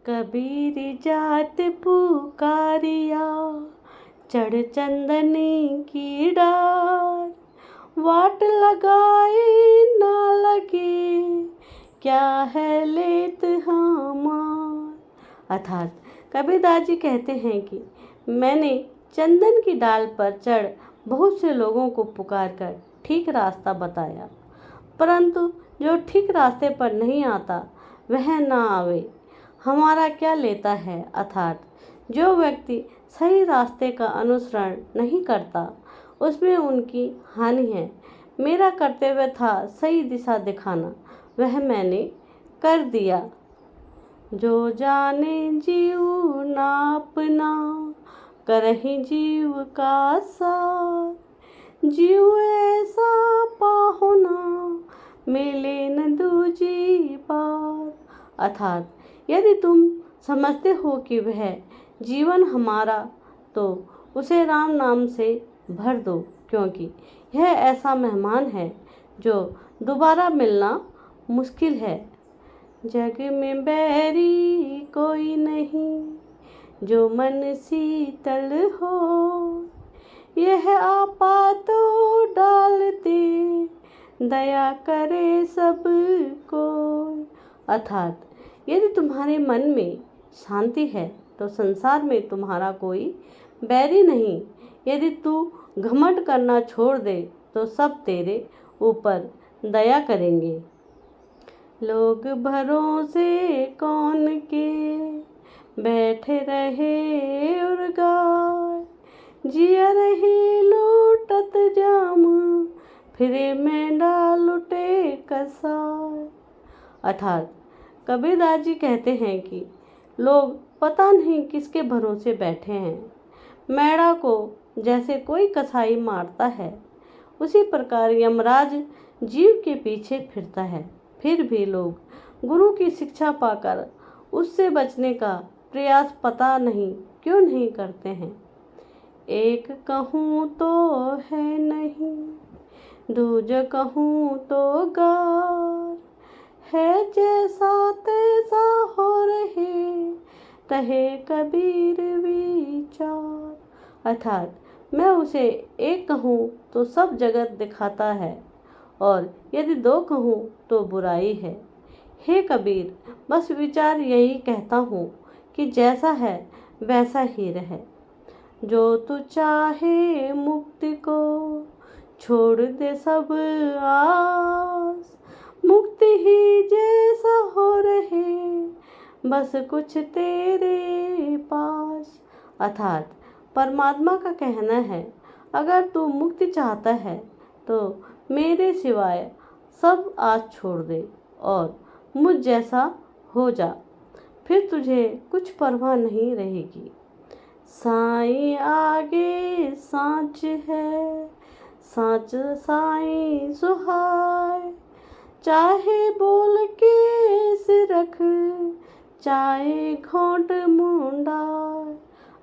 कबीर जात पुकारिया, चढ़ चंदन की डार। वाट लगाए ना लगे, क्या है लेत हमार। अर्थात कबीरदास जी कहते हैं कि मैंने चंदन की डाल पर चढ़ बहुत से लोगों को पुकार कर ठीक रास्ता बताया, परंतु जो ठीक रास्ते पर नहीं आता वह ना आवे, हमारा क्या लेता है। अर्थात जो व्यक्ति सही रास्ते का अनुसरण नहीं करता उसमें उनकी हानि है। मेरा कर्तव्य था सही दिशा दिखाना, वह मैंने कर दिया। जो जाने जीव ना अपना, करहि जीव का सार। जीव ऐसा पाहुना, मिले न दूजी बार। अर्थात यदि तुम समझते हो कि वह जीवन हमारा, तो उसे राम नाम से भर दो, क्योंकि यह ऐसा मेहमान है जो दोबारा मिलना मुश्किल है। जग में बैरी कोई नहीं, जो मन शीतल हो। यह आपा तो डालते, दया करे सबको। अर्थात यदि तुम्हारे मन में शांति है तो संसार में तुम्हारा कोई बैरी नहीं। यदि तू घमंड करना छोड़ दे तो सब तेरे ऊपर दया करेंगे। लोग भरोसे कौन के, बैठे रहे और गाय। जिया रहे लूटत जाम, फिरे में डाल लुटे कसाय। अर्थात कबीरदास जी कहते हैं कि लोग पता नहीं किसके भरोसे बैठे हैं। मैड़ा को जैसे कोई कसाई मारता है, उसी प्रकार यमराज जीव के पीछे फिरता है। फिर भी लोग गुरु की शिक्षा पाकर उससे बचने का प्रयास पता नहीं क्यों नहीं करते हैं। एक कहूँ तो है नहीं, दूज कहूँ तो गार। है जैसा तैसा हो रहे, तहे कबीर विचार। अर्थात मैं उसे एक कहूँ तो सब जगत दिखाता है, और यदि दो कहूँ तो बुराई है। हे कबीर, बस विचार यही कहता हूँ कि जैसा है वैसा ही रहे। जो तू चाहे मुक्ति को, छोड़ दे सब आस। मुक्ति ही जैसा हो रहे, बस कुछ तेरे पास। अर्थात परमात्मा का कहना है, अगर तू मुक्ति चाहता है तो मेरे सिवाय सब आस छोड़ दे और मुझ जैसा हो जा, फिर तुझे कुछ परवाह नहीं रहेगी। साईं आगे सांच है, सांच साईं सुहाय। चाहे बोल के सिर रख, चाहे घोंट मुंडा।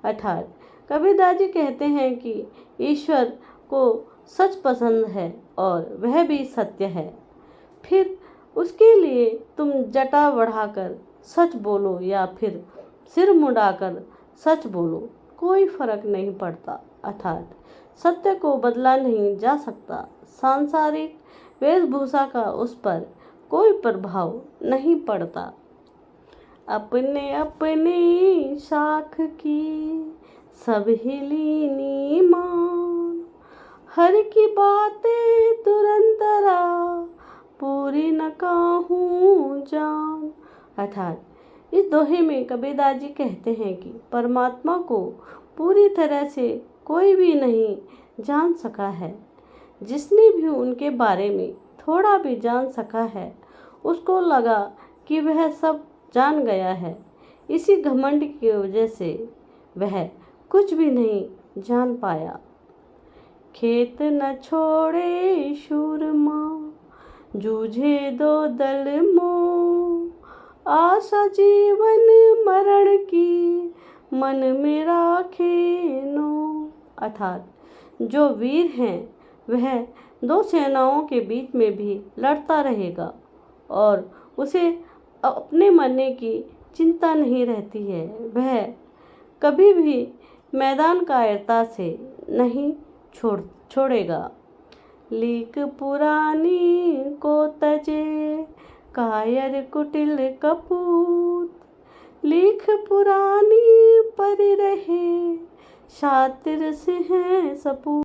अर्थात कबीरदास जी कहते हैं कि ईश्वर को सच पसंद है और वह भी सत्य है। फिर उसके लिए तुम जटा बढ़ाकर सच बोलो या फिर सिर मुंडाकर सच बोलो, कोई फर्क नहीं पड़ता। अर्थात सत्य को बदला नहीं जा सकता। सांसारिक वेशभूषा का उस पर कोई प्रभाव नहीं पड़ता। अपने अपने शाख की सब हिलीनी मान। हर की बातें तुरंतरा, पूरी न काहूँ जान। अर्थात इस दोहे में कबीरदास जी कहते हैं कि परमात्मा को पूरी तरह से कोई भी नहीं जान सका है। जिसने भी उनके बारे में थोड़ा भी जान सका है, उसको लगा कि वह सब जान गया है। इसी घमंड की वजह से वह कुछ भी नहीं जान पाया। खेत न छोड़े शूरमा, जूझे दो दल मोह। आशा जीवन मरण की, मन में राखे नो। अर्थात जो वीर हैं वह दो सेनाओं के बीच में भी लड़ता रहेगा और उसे अपने मरने की चिंता नहीं रहती है। वह कभी भी मैदान कायरता से नहीं छोड़ेगा। लीक पुरानी को तजे कायर कुटिल कपूत, लीक पुरानी पर रहे शातिर सिंह सपूत।